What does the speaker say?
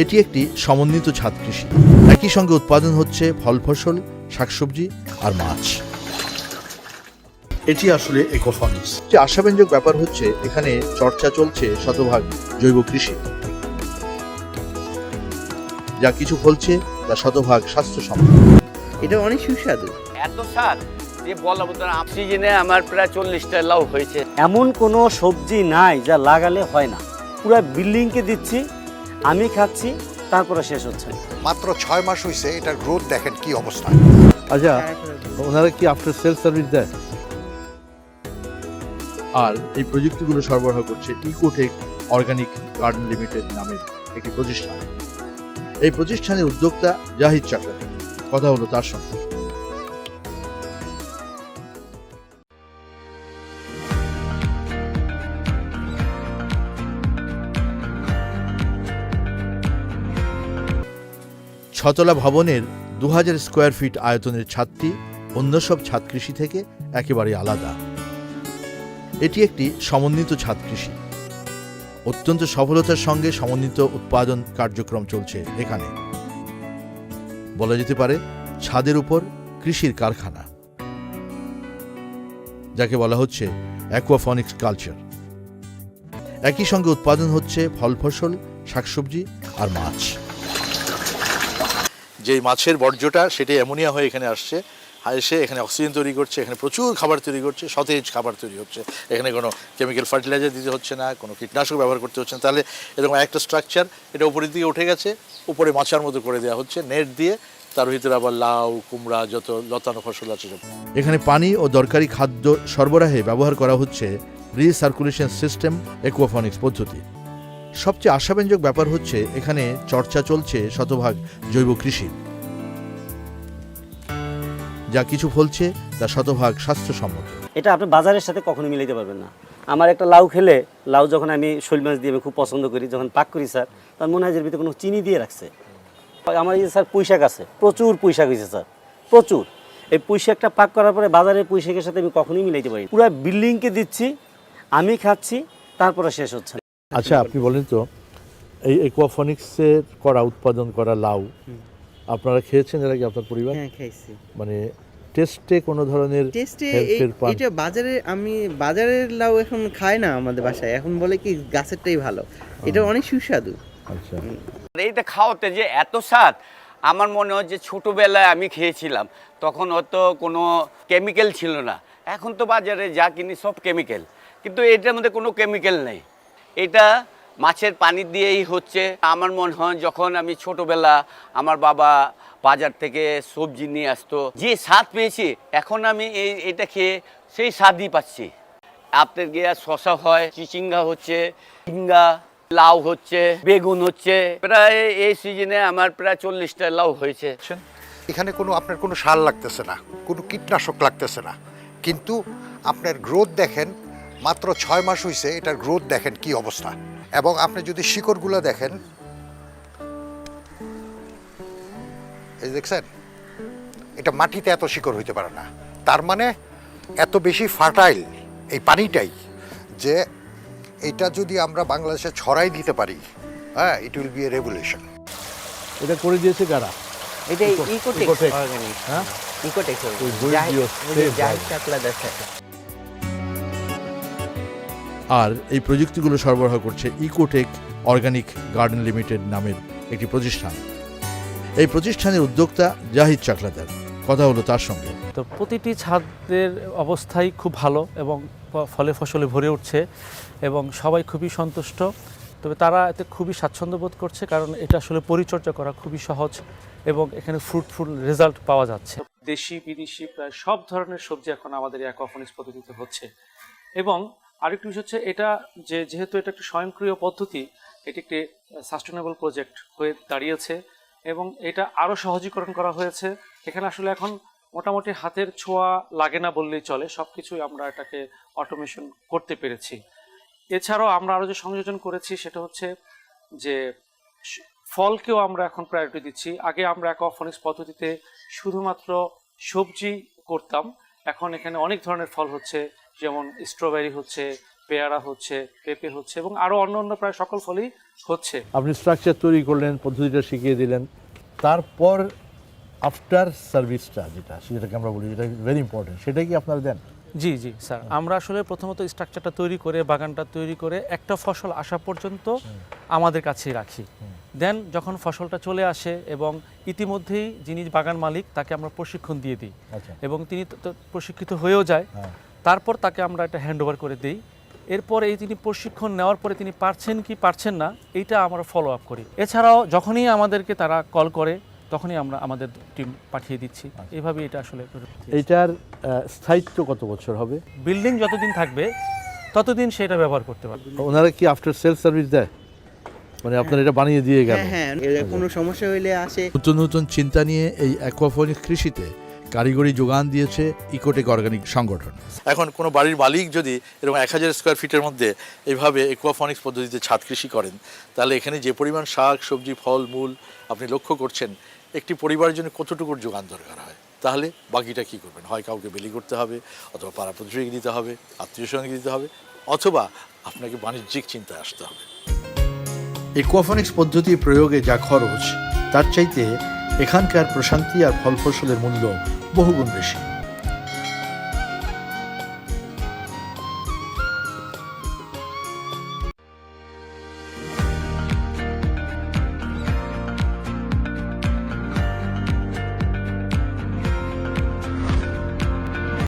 এটি একটি সমন্বিত ছাদ কৃষি। একই সঙ্গে উৎপাদন হচ্ছে ফল ফসল, শাকসবজি আর মাছ। এটি আসলে একোফনিক্স। যে আশাব্যঞ্জক ব্যাপার হচ্ছে এখানে চর্চা চলছে শতভাগ জৈব কৃষি, যা কিছু ফলছে তা শতভাগ স্বাস্থ্যসম্মত। এটা অনেক সুস্বাদু। এত স্বাদ যে বলার মতো না। সিজনে আমার প্রায় 40টা লাউ হয়েছে। এমন কোনো সবজি নাই যা লাগালে হয় না। পুরো বিল্ডিংকে দিচ্ছি, আমি খাচ্ছি, তারপরে শেষ হচ্ছে। মাত্র 6 মাস হয়েছে, এটার গ্রোথ দেখেন কি অবস্থা। আচ্ছা, ওনারা কি আফটার সেল সার্ভিস দেয়? আর এই প্রযুক্তিগুলো সরবরাহ করছে ইকোটেক অর্গানিক গার্ডেন লিমিটেড নামের একটি প্রতিষ্ঠান। এই প্রতিষ্ঠানের উদ্যোক্তা জাহিদ চাকলার, কথা হলো তার সঙ্গে। ছতলা ভবনের 2000 স্কোয়ার ফিট আয়তনের ছাদটি অন্য সব ছাদ কৃষি থেকে একেবারে আলাদা। এটি একটি সমন্বিত ছাদ কৃষি। অত্যন্ত সফলতার সঙ্গে সমন্বিত উৎপাদন কার্যক্রম চলছে এখানে। বলা যেতে পারে ছাদের উপর কৃষির কারখানা, যাকে বলা হচ্ছে অ্যাকোয়াফনিক্স কালচার। একই সঙ্গে উৎপাদন হচ্ছে ফল ফসল, শাকসবজি আর মাছ। যে মাছের বর্জ্যটা সেটা অ্যামোনিয়া হয়ে এখানে আসছে, এসে এখানে অক্সিজেন তৈরি করছে, এখানে প্রচুর খাবার তৈরি করছে, সতেজ খাবার তৈরি হচ্ছে। এখানে কোনো কেমিক্যাল ফার্টিলাইজার দিতে হচ্ছে না, কোনো কীটনাশক ব্যবহার করতে হচ্ছে না। তাহলে এরকম একটা স্ট্রাকচার, এটা উপরের দিকে উঠে গেছে, উপরে মাচার মতো করে দেওয়া হচ্ছে নেট দিয়ে। তার ভিতরে আবার লাউ, কুমড়া, যত লতানো ফসল আছে। এখানে পানি ও দরকারি খাদ্য সরবরাহে ব্যবহার করা হচ্ছে রিসার্কুলেশন সিস্টেম অ্যাকোয়াফনিক্স পদ্ধতি। সবচেয়ে আশাব্যঞ্জক ব্যাপার হচ্ছে এখানে চর্চা চলছে শতভাগ জৈব কৃষি, যা কিছু ফলছে তা শতভাগ স্বাস্থ্যসম্মত। এটা আপনি বাজারের সাথে কখনো মিলাইতে পারবেন না। আমার একটা লাউ খেলে, লাউ যখন আমি শৈল মাছ দিয়ে আমি খুব পছন্দ করি, যখন পাক করি স্যার, তার মনে হয় যে ভিতরে কোনো চিনি দিয়ে রাখছে। আমার এই যে স্যার পুঁইশাক আছে, প্রচুর পুঁইশাক হয়েছে স্যার, প্রচুর। এই পুঁইশাকটা পাক করার পরে বাজারের পুঁইশাকের সাথে আমি কখনোই মিলাইতে পারি। পুরো বিল্ডিংকে দিচ্ছি, আমি খাচ্ছি, তারপরে শেষ হচ্ছে। আচ্ছা, আপনি বলেন তো, এই অ্যাকোয়াফনিক্সের করা উৎপাদন করা লাউ আপনারা খেয়েছেন এর আগে আপনার পরিবার? হ্যাঁ, খাইছি। মানে টেস্টে কোনো ধরনের এটা আমি বাজারের লাউ এখন খাই না আমাদের বাসায়। এখন বলে কি গাছেরটাই ভালো। এটা অনেক সুস্বাদু। আচ্ছা, এইটা খাওয়াতে যে এত স্বাদ, আমার মনে হয় যে ছোটোবেলায় আমি খেয়েছিলাম, তখন অত কোনো কেমিক্যাল ছিল না। এখন তো বাজারে যা কিনি সব কেমিক্যাল, কিন্তু এটার মধ্যে কোনো কেমিক্যাল নেই। এটা মাছের পানি দিয়েই হচ্ছে। আমার মনে হয় যখন আমি ছোটোবেলা আমার বাবা বাজার থেকে সবজি নিয়ে আসতো, যে স্বাদ পেয়েছি, এখন আমি এটা খেয়ে সেই স্বাদই পাচ্ছি। আপনার গিয়ে শশা হয়, চিচিঙ্গা হচ্ছে, ঝিঙ্গা, লাউ হচ্ছে, বেগুন হচ্ছে। প্রায় এই সিজনে আমার প্রায় 40টা লাউ হয়েছে। এখানে আপনার কোনো সার লাগতেছে না, কোনো কীটনাশক লাগতেছে না, কিন্তু আপনার গ্রোথ দেখেন। মাত্র 6 মাস হয়েছে, এটার গ্রোথ দেখেন কি অবস্থা। এবং আপনি যদি শিকড়গুলো দেখেন, এই দেখছেন, এটা মাটিতে এত শিকড় হইতে পারে না। তার মানে এত বেশি ফার্টাইল এই পানিটাই, যে এটা যদি আমরা বাংলাদেশে ছড়াই দিতে পারি, হ্যাঁ, it will B A revolution. এটা করে দিয়েছে কারা? এটা ইকোটেক অর্গানিক। হ্যাঁ, ইকোটেক জাহিদ চাকলা দেখে। আর এই প্রযুক্তিগুলো সরবরাহ করছে ইকোটেক অর্গানিক গার্ডেন লিমিটেড নামের একটি প্রতিষ্ঠান। এই প্রতিষ্ঠানের উদ্যোক্তা জাহিদ চাকলাদার, কথা হলো তার সঙ্গে। তো প্রতিটি ছাদের অবস্থাই খুব ভালো এবং ফলে ফসলে ভরে উঠছে এবং সবাই খুবই সন্তুষ্ট। তবে তারা এতে খুবই স্বাচ্ছন্দ্য বোধ করছে, কারণ এটা আসলে পরিচর্যা করা খুবই সহজ এবং এখানে ফ্রুটফুল রেজাল্ট পাওয়া যাচ্ছে। দেশি বিদেশি প্রায় সব ধরনের সবজি এখন আমাদের এই অ্যাকোয়াপনিক্স পদ্ধতিতে হচ্ছে। এবং আরেকটি বিষয় হচ্ছে, এটা যেহেতু এটা একটা স্বয়ংক্রিয় পদ্ধতি, এটি একটি সাস্টেনেবল প্রজেক্ট হয়ে দাঁড়িয়েছে এবং এটা আরও সহজীকরণ করা হয়েছে। এখানে আসলে এখন মোটামুটি হাতের ছোঁয়া লাগে না বললেই চলে, সব কিছুই আমরা এটাকে অটোমেশন করতে পেরেছি। এছাড়াও আমরা আরও যে সংযোজন করেছি সেটা হচ্ছে যে ফলকেও আমরা এখন প্রায়োরিটি দিচ্ছি। আগে আমরা অ্যাকোয়াপনিক্স পদ্ধতিতে শুধুমাত্র সবজি করতাম, এখন এখানে অনেক ধরনের ফল হচ্ছে, যেমন স্ট্রবেরি হচ্ছে, পেয়ারা হচ্ছে, পেঁপে হচ্ছে এবং আরও অন্য প্রায় সকল ফলই হচ্ছে। আপনি স্ট্রাকচার তৈরি করলেন, পদ্ধতিটা শিখিয়ে দিলেন, তারপর আফটার সার্ভিসটা যেটাকে আমরা বলি, যেটা ভেরি ইম্পর্টেন্ট, সেটাই কি আপনারা দেন? জি জি স্যার, আমরা আসলে প্রথমত স্ট্রাকচারটা তৈরি করে, বাগানটা তৈরি করে একটা ফসল আসা পর্যন্ত আমাদের কাছেই রাখি। দেন যখন ফসলটা চলে আসে এবং ইতিমধ্যেই যিনি বাগান মালিক তাকে আমরা প্রশিক্ষণ দিয়ে দিই এবং তিনি তো প্রশিক্ষিত হয়েও যায়, তারপর তাকে আমরা এটা হ্যান্ড ওভার করে দিই। এরপর এই তিনি প্রশিক্ষণ নেওয়ার পরে তিনি পারছেন কি পারছেন না এইটা আমরা ফলো আপ করি। এছাড়াও যখনই আমাদেরকে তারা কল করে তখনই আমরা আমাদের টিম পাঠিয়ে দিচ্ছি। এইভাবে এটা আসলে এইটার স্থায়িত্ব কত বছর হবে? বিল্ডিং যতদিন থাকবে ততদিন সেটা ব্যবহার করতে পারবে। ওনারা কি আফটার সেল সার্ভিস দেয়, মানে আপনারা এটা বানিয়ে দিয়ে গেল? হ্যাঁ, কোনো সমস্যা হইলে আসে। নতুন নতুন চিন্তা নিয়ে এই অ্যাকোয়াপনিক্স কৃষিতে কারিগরি যোগান দিয়েছে ইকোটেক অর্গানিক সংগঠন। এখন কোনো বাড়ির মালিক যদি এরকম 1000 স্কোয়ার ফিটের মধ্যে এইভাবে অ্যাকোয়াপনিক্স পদ্ধতিতে ছাদ কৃষি করেন, তাহলে এখানে যে পরিমাণ শাক সবজি ফল মূল আপনি লক্ষ্য করছেন, একটি পরিবারের জন্য কতটুকুর যোগান দরকার হয়, তাহলে বাকিটা কি করবেন? হয় কাউকে বিলি করতে হবে, অথবা পাড়া প্রতিবেশীকে দিতে হবে, আত্মীয় স্বজনকে দিতে হবে, অথবা আপনাকে বাণিজ্যিক চিন্তায় আসতে হবে। অ্যাকোয়াপনিক্স পদ্ধতি প্রয়োগে যা খরচ, তার চাইতে এখানকার প্রশান্তি আর ফল ফসলের মূল্য বহুগুণ বেশি।